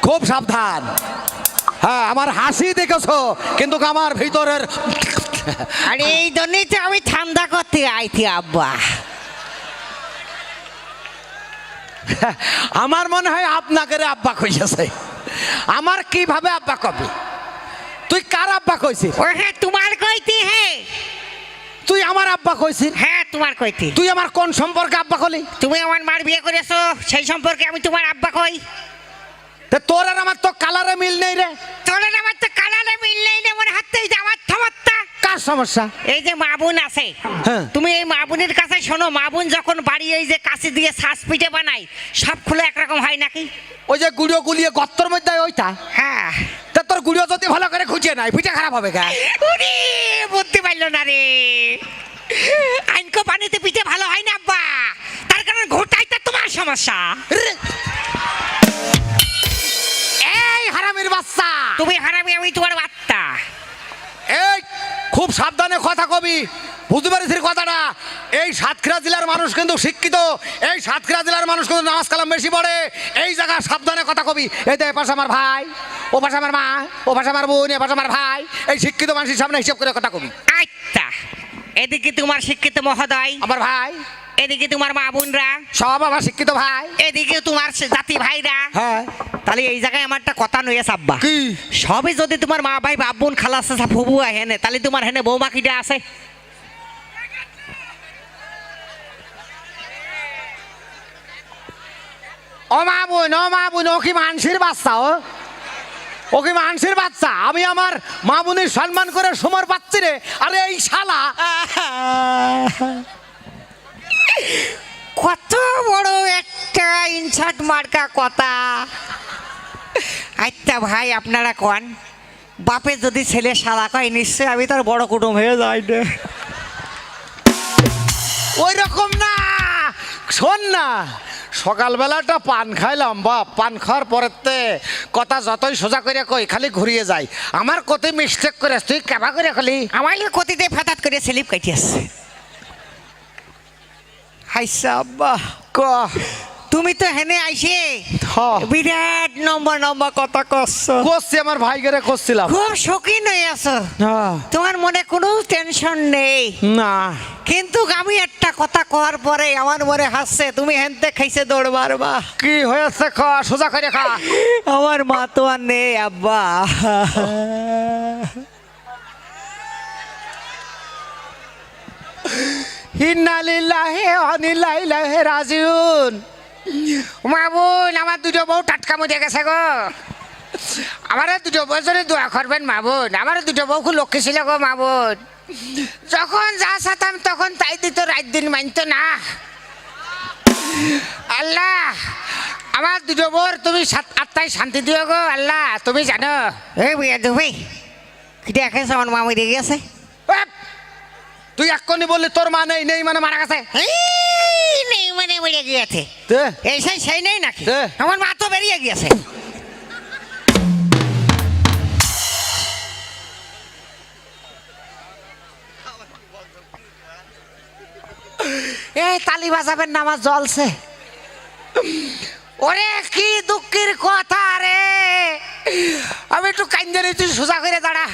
খুব সাবধান। হ্যাঁ, আমার হাসি দেখেছো, কিন্তু আমার ভিতরের আরে এই জন্যই তো আমি ঠান্ডা করতে আইছি আব্বা। আমার মনে হয় আপনাকে আব্বা কইছে। আমার কিভাবে আব্বা কবি? তুই কার আব্বা কইছিস? ও হ্যাঁ, তোমার কইতি। হ্যাঁ, তুই আমার আব্বা কইছিস? হ্যাঁ তোমার কইতি। তুই আমার কোন সম্পর্কে আব্বা কলি? তুমি আমার মার বিয়ে করেছো, সেই সম্পর্কে আমি তোমার আব্বা কই। তা তোর আর আমার তো কালারে মিল নেই রে। তোর আর আমার তো কালারে মিল নেই রে, মনে হাতেই যে আমার থামাত্তা। কার সমস্যা? এই যে মা বোন আছে, হ্যাঁ। তুমি এই মা বোনের কাছে শোনো, মা বোন যখন বাড়ি এই যে কাশি দিয়ে শ্বাস পিঠে বানাই, সব খুলে একরকম হয় নাকি? ওই যে গুড়িও গুলিয়ে গর্তর মধ্যে ওইটা। হ্যাঁ। তা তোর গুড়িও যদি ভালো করে খুঁজে নাই, পিঠে খারাপ হবে গা। উনি বুঝতে পারলো না রে, আইনকো পানিতে পিঠে ভালো হয় না আব্বা, তার কারণ ঘোটাইতে তোমার সমস্যা। এই হারামির বাচ্চা, তুমি হারামি, আমি তোমার বাচ্চা। এই খুব সাবধানে কথা কবি, বুঝতে পারিস কথাটা? এই সাতক্ষীরা জেলার মানুষ কিন্তু শিক্ষিত, এই সাতক্ষীরা জেলার মানুষ কিন্তু নামাজ কালাম বেশি পড়ে। এই জায়গায় সাবধানে কথা কবি। এই তো এ পাশে আমার ভাই, ও পাশে আমার মা, ও পাশে আমার বোন, এ পাশে আমার ভাই। এই শিক্ষিত মানুষের সামনে হিসেব করে কথা কবি। আচ্ছা, এদিকে তোমার শিক্ষিত মহোদয়, আমার ভাই, এদিকে তোমার মা বোনরা, সব আমার শিক্ষিত ভাই, এদিকে তোমার জাতি ভাইরা। হ্যাঁ। তাহলে এই জায়গায় আমার একটা কথা নয় আব্বা, কি? সবই যদি তোমার মা ভাই বাপ বোন খালা চাচা ফুবু হেনে, তাহলে তোমার হেনে বৌমা কিটা আছে? ও মা বোন, ও মা বোন, ও কি মানসির বাচ্চা? ও কি মানসির বাচ্চা? আমি আমার মা বোনের সম্মান করে সমর পাচ্ছি রে। আরে এই শালা কত বড় একটা ইনসার্ট মার্কা কথা। আচ্ছা ভাই, আপনারা কোন বাপে যদি ছেলে শালা কয়, নিশ্চয় আমি তার বড় কুটুম হয়ে যাই না। ওই রকম না, শোন না, সকালবেলাটা পান খাইলাম বাপ, পান খাওয়ার পরেতে কথা যতই সোজা করে কই খালি ঘুরিয়ে যায়। আমার কত মিস্টেক করে তুই কেবা করে খালি আমার কতিতে ফাতাত করে স্লিপ কাটি আসছে। হাইসা আব্বা, ক তুমি তো হেনে আইসে বিরাট নম্বর নম্বর কথা করছো। করছি, আমার ভাইগেরে করছিলাম। খুব শৌখিন হয়ে আছো, তোমার মনে কোনো টেনশন নেই না, কিন্তু আমি একটা কথা কওয়ার পরে আমার মনে হাসছে, তুমি হেনতে খাইছে দৌড় মারবা। কি হয়েছে? খ সোজা করে খা। আমার মা তো আর নেই আব্বা। ইন্না লিল্লাহি ওয়া ইন্না ইলাইহি রাজিউন। মা বোন, আমার দুটো বউ টাটকা মজে গেছে গো। আমার দুটো বউ জন্য দোয়া করবেন মা বোন। আমার দুটো বউ খুব লক্ষ্মী ছিল গো মা বোন। যখন যা চাতাম তখন তাই দিত, রাত দিন মানতো না। আল্লাহ, আমার দুটো বউর তুমি আত্মায় শান্তি দিও গো আল্লাহ, তুমি জানো। এই বিয়া তুমি কি দেখেছ আমার মা মরে গেছে? তুই এক্ষুনি বললি তোর মা নেই, নেই মানে মারা গেছে। নেই মানে মরে গিয়েছে? এই সেই নেই নাকি? আমার মা তো বেরিয়ে গিয়েছে। এই তালি বাজাবেন না, আমার জ্বলছে। ওরে কি দুঃখের কথা রে, আমি একটু কান্দে নি, তুই সোজা করে দাঁড়া।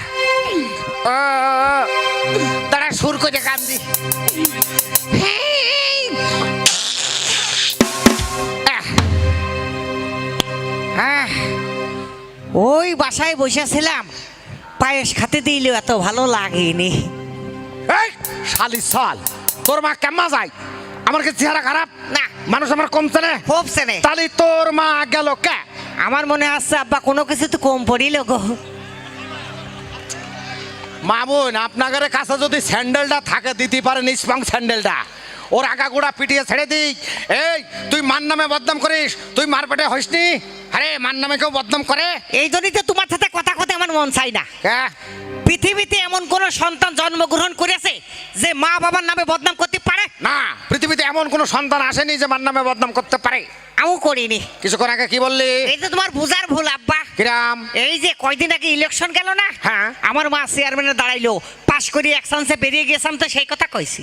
ও দাঁড়া, সুর করে কান্দি। ওই বাসায় বসেছিলাম, পায়েস খাতে দিলে এত ভালো লাগেনি। এই শালি সাল, তোর মা কেমন যায়? আমার কি চেহারা খারাপ? না, মানুষ আমার কম চেনে, খুব চেনে। তাহলে তোর মা গেল কে? আমার মনে হচ্ছে আব্বা কোনো কিছু তো কম পড়িল গো। মা বোন, আপনাদের কাছে যদি স্যান্ডেলটা থাকে দিতে পারেন, স্পং স্যান্ডেলটা ওর আগা গোড়া পিটিয়ে ছেড়ে দিক। এই তুই মার নামে বদনাম করিস, তুই মার পেটে হইসনি? আরে মার নামে কেউ বদনাম করে? এই জন্যই তো তোমার সাথে কথা কথা আমার মন চাই না। পৃথিবীতে এমন কোন সন্তান জন্মগ্রহণ করেছে যে মা বাবার নামে বদনাম করতে পারে না? পৃথিবীতে এমন কোন সন্তান আসেনি যে মার নামে বদনাম করতে পারে। আমিও করিনি। কিছুক্ষণ আগে কি বললি? এই যে তোমার বুঝার ভুল আব্বা। কিরাম? এই যে কয়দিন আগে ইলেকশন গেল না, হ্যাঁ, আমার মা চেয়ারম্যানে দাঁড়াইলো, পাশ করি এক চান্সে বেরিয়ে গেছিলাম, তো সেই কথা কইছি।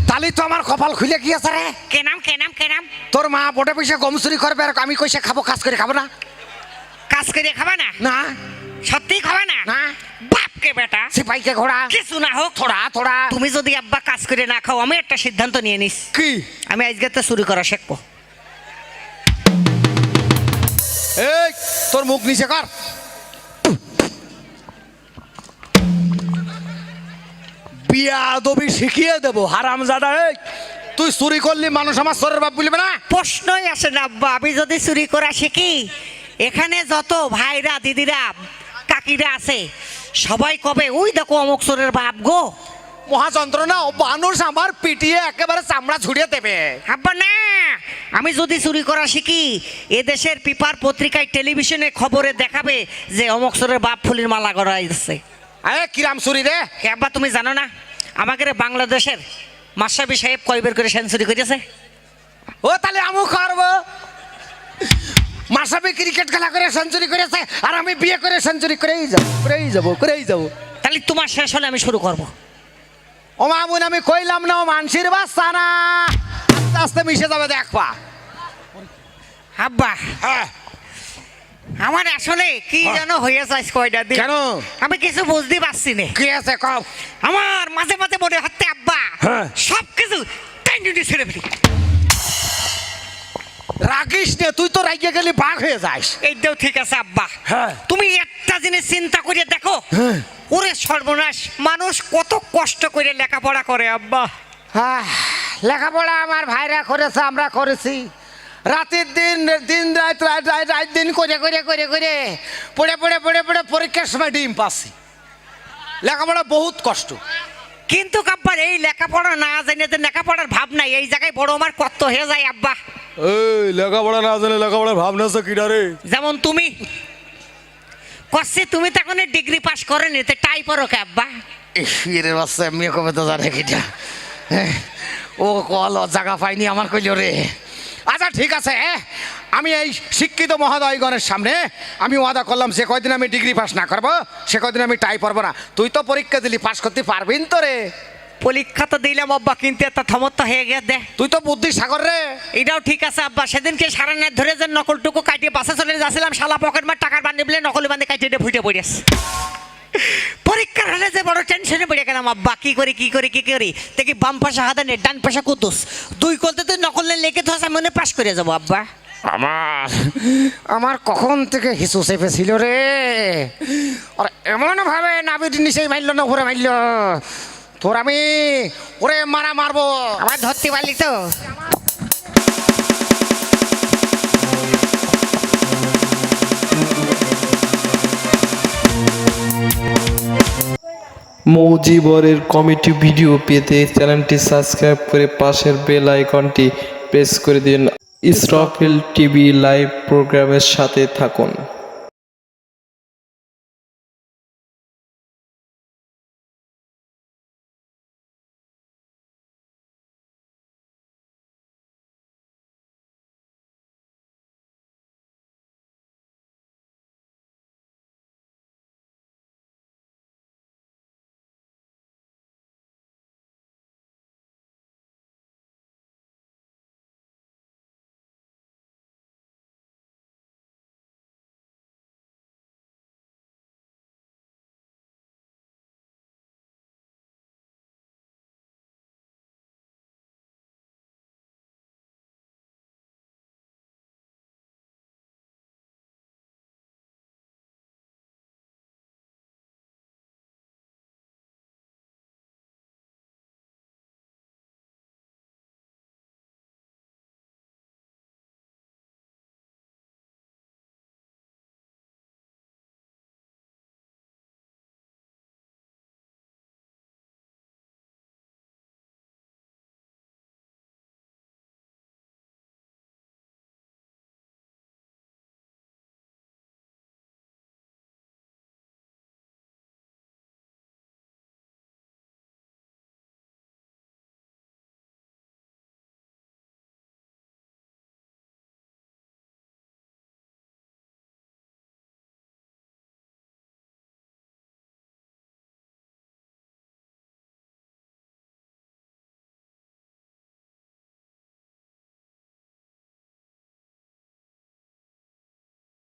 তালি তো আমার কপাল খুলে কি আছে রে? কেনাম কেনাম কেনাম তোর মা বোটে পয়সা গম চুরি করবে আর আমি কইসে খাবো, কাজ করে খাবো না? কাজ করে খাবা না? না সত্যি খাবা না? না। বাপকে বেটা, সিপাইকে ঘোড়া, কিছু না হোক, থোড়া থোড়া। তুমি যদি আব্বা কাজ করে না খাও, আমি একটা সিদ্ধান্ত নিয়ে নিস। কি? আমি আজকে তো চুরি করা শিখবো। এই তোর মুখ নিচে কর। বিয়াদবি শিখিয়ে দেবো হারামজাদা। এই তুই চুরি করলি, মানুষ আমার সরের বাপ বলবে না? প্রশ্নই আসে না আব্বা। আমি যদি চুরি করা শিখি, এখানে যত ভাইরা দিদিরা কাকিরা আছে সবাই কবে ওই দেখো অমুক চোরের বাপ গো। মহাযন্ত্রণা, মানুষ আমার পিটিয়ে একেবারে চামড়া ছুড়িয়ে দেবে। আব্বা না, আমি যদি চুরি করা শিখি, এ দেশের পেপার পত্রিকায় টেলিভিশনে খবরে দেখাবে যে অমুক চোরের বাপ ফুলির মালা গড়াইছে। আরে কিরাম চুরি রে? কে আব্বা তুমি জানো না আমাদের বাংলাদেশের মাশরাফি সাহেব কয়বার করে সেঞ্চুরি করেছে? ও তাহলে আমু করবো। মাসাবি ক্রিকেট খেলা করে সেঞ্চুরি করেছে, আর আমি বিয়ে করে সেঞ্চুরি করেই যাবো। তাহলে তোমার শেষ হলে আমি শুরু করব। ও মামুন, আমি কইলাম না ও মানসির বাচ্চা না, আস্তে আস্তে মিশে যাবে দেখবা। আব্বা হ্যাঁ। আমার আসলে কি যেন হয়ে যায় কয়টা দিন। কেন? আমি কিছু বুঝতে পারছি না। কি আছে কও? আমার মাঝে মাঝে মনে হচ্ছে আব্বা হ্যাঁ। সব কিছু টেন্ডুটি ছেড়ে ফেলি। রাগিস নে, তুই তো রাগিয়ে গেলি বাঘ হয়ে যাস। এইটাও ঠিক আছে আব্বা। হ্যাঁ। তুমি একটা জিনিস চিন্তা করে দেখো, হ্যাঁ। ওরে সর্বনাশ, মানুষ কত কষ্ট করে লেখাপড়া করে আব্বা। লেখাপড়া আমার ভাইরা করেছে, আমরা করেছি। রাতের দিন রাত দিন করে পড়ে পরীক্ষার সময় ডিম পাচ্ছি। লেখাপড়া বহুত কষ্ট। কিন্তু আব্বা এই লেখাপড়া না জানে যে লেখাপড়ার ভাব নাই, এই জায়গায় বড় আমার কত হয়ে যায় আব্বা। এই লেখাপড়া না জানে লেখাপড়ার ভাবনা কিনা রে? যেমন তুমি কষ্ট, তুমি তো এখন ডিগ্রি পাস করেনি, তো টাই পড়ো কে আব্বা? এর বাচ্চা এমনি কবে তো জানে কিটা। ও কল জায়গা পাইনি আমার কইল রে। আচ্ছা ঠিক আছে, আমি এই শিক্ষিত মহোদয়গণের সামনে আমি ওয়াদা করলাম, যে কয়দিন আমি ডিগ্রি পাস না করবো সে কয়দিন আমি টাই পড়বো না। তুই তো পরীক্ষা দিলি, পাস করতে পারবিন তো রে? পরীক্ষা তো দিলাম আব্বা, কিন্তু একটা থমত্তা হয়ে গিয়ে দে। তুই তো বুদ্ধি সাগর রে। এটাও ঠিক আছে আব্বা। সেদিনকে সারা রাত ধরে যে নকলটুকু কাটিয়ে বাসে চলে যাচ্ছিলাম, শালা পকেট মার টাকার বান্ধি বলে নকলি বান্ধে কাটিয়ে ফুটে পড়েছে। পরীক্ষার হলে যে বড় টেনশনে পড়ে গেলাম আব্বা, কি করি দেখি বাম পাশে হাদানে ডান পাশে কুতুস, দুই করতে তুই নকলে লেগে ধস, আমি মনে পাস করে যাবো আব্বা। আমার কখন থেকে হিসু চেপেছিল রে। আর এমন ভাবে নাবির নিচেই মারল না ঘুরে মারল, তোর আমি ওরে মারবো। আমার ধরতে পারলি তো? মৌজিবরের কমেডি ভিডিও পেতে চ্যানেলটি সাবস্ক্রাইব করে পাশের বেল আইকনটি প্রেস করে দিন। ইসরাফিল টিভি লাইভ প্রোগ্রামের সাথে থাকুন।